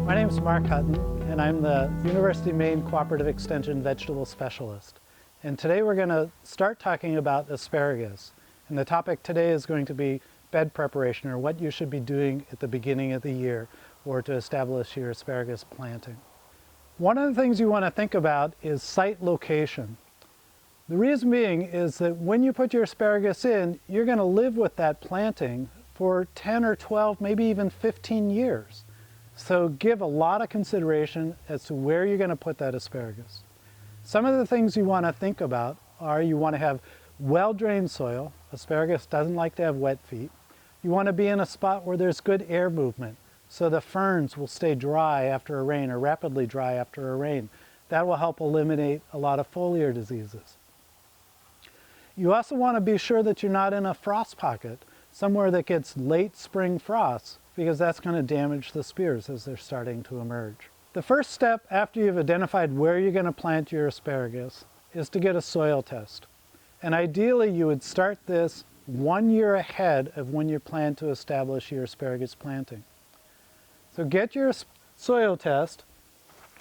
My name is Mark Hutton, and I'm the University of Maine Cooperative Extension Vegetable Specialist. And today we're going to start talking about asparagus. And the topic today is going to be bed preparation, or what you should be doing at the beginning of the year or to establish your asparagus planting. One of the things you want to think about is site location. The reason being is that when you put your asparagus in, you're going to live with that planting for 10 or 12, maybe even 15 years. So give a lot of consideration as to where you're going to put that asparagus. Some of the things you want to think about are you want to have well-drained soil. Asparagus doesn't like to have wet feet. You want to be in a spot where there's good air movement, so the ferns will stay dry after a rain, or rapidly dry after a rain. That will help eliminate a lot of foliar diseases. You also want to be sure that you're not in a frost pocket, somewhere that gets late spring frosts, because that's going to damage the spears as they're starting to emerge. The first step after you've identified where you're going to plant your asparagus is to get a soil test. And ideally you would start this 1 year ahead of when you plan to establish your asparagus planting. So get your soil test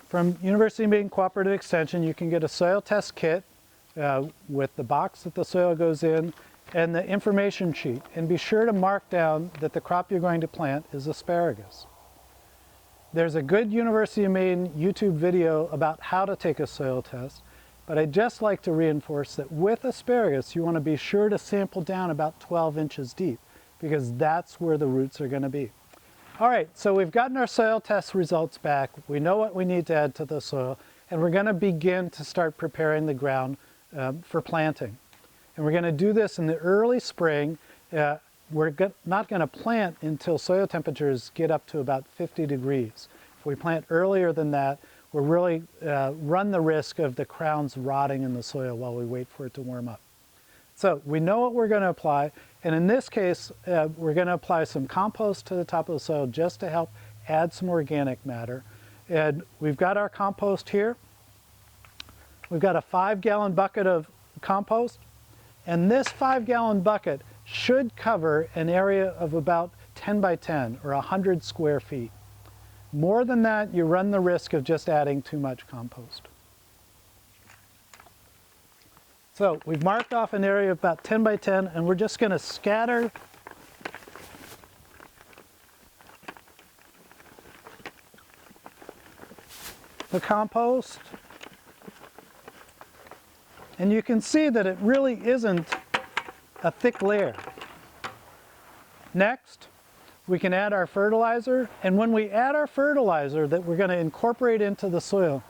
from University of Maine Cooperative Extension. You can get a soil test kit with the box that the soil goes in and the information sheet, and be sure to mark down that the crop you're going to plant is asparagus. There's a good University of Maine YouTube video about how to take a soil test, but I'd just like to reinforce that with asparagus you want to be sure to sample down about 12 inches deep, because that's where the roots are going to be. Alright, so we've gotten our soil test results back, we know what we need to add to the soil, and we're going to begin to start preparing the ground for planting. And we're going to do this in the early spring. We're not going to plant until soil temperatures get up to about 50 degrees. If we plant earlier than that, we'll really run the risk of the crowns rotting in the soil while we wait for it to warm up. So we know what we're going to apply, and in this case we're going to apply some compost to the top of the soil just to help add some organic matter. And we've got our compost here. We've got a 5-gallon bucket of compost. And this 5-gallon bucket should cover an area of about 10 by 10 or 100 square feet. More than that, you run the risk of just adding too much compost. So we've marked off an area of about 10 by 10, and we're just going to scatter the compost. And you can see that it really isn't a thick layer. Next, we can add our fertilizer, and when we add our fertilizer that we're going to incorporate into the soil,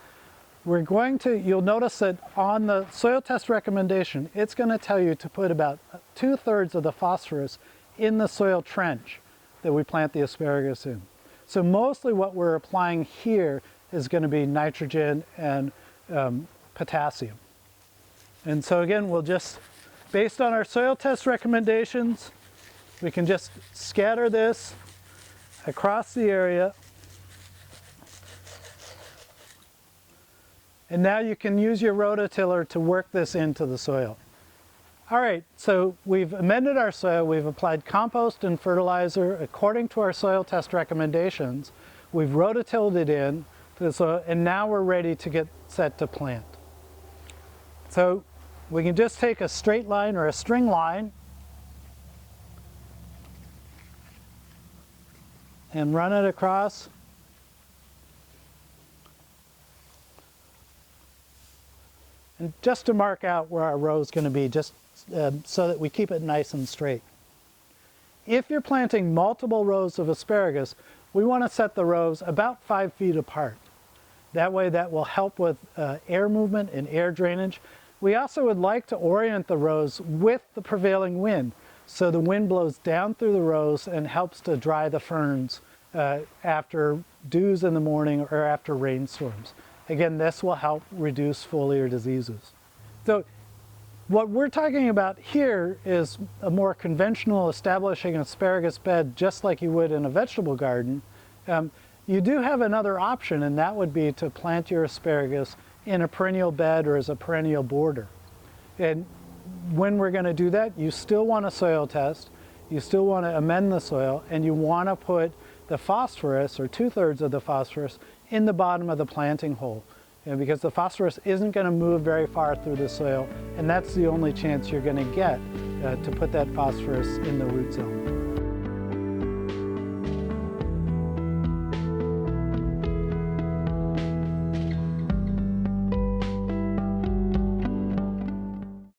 you'll notice that on the soil test recommendation, it's going to tell you to put about 2/3 of the phosphorus in the soil trench that we plant the asparagus in. So mostly what we're applying here is going to be nitrogen and potassium. And so again, we'll just, based on our soil test recommendations, we can just scatter this across the area. And now you can use your rototiller to work this into the soil. All right, so we've amended our soil. We've applied compost and fertilizer according to our soil test recommendations. We've rototilled it in to the soil, and now we're ready to get set to plant. So we can just take a straight line or a string line and run it across. And just to mark out where our row is going to be, just so that we keep it nice and straight. If you're planting multiple rows of asparagus, we want to set the rows about 5 feet apart. That way that will help with air movement and air drainage. We also would like to orient the rows with the prevailing wind, so the wind blows down through the rows and helps to dry the ferns after dews in the morning or after rainstorms. Again, this will help reduce foliar diseases. So what we're talking about here is a more conventional establishing an asparagus bed just like you would in a vegetable garden. You do have another option, and that would be to plant your asparagus in a perennial bed or as a perennial border. And when we're going to do that, you still want a soil test, you still want to amend the soil, and you want to put the phosphorus, or 2/3 of the phosphorus, in the bottom of the planting hole. Because the phosphorus isn't going to move very far through the soil, and that's the only chance you're going to get to put that phosphorus in the root zone.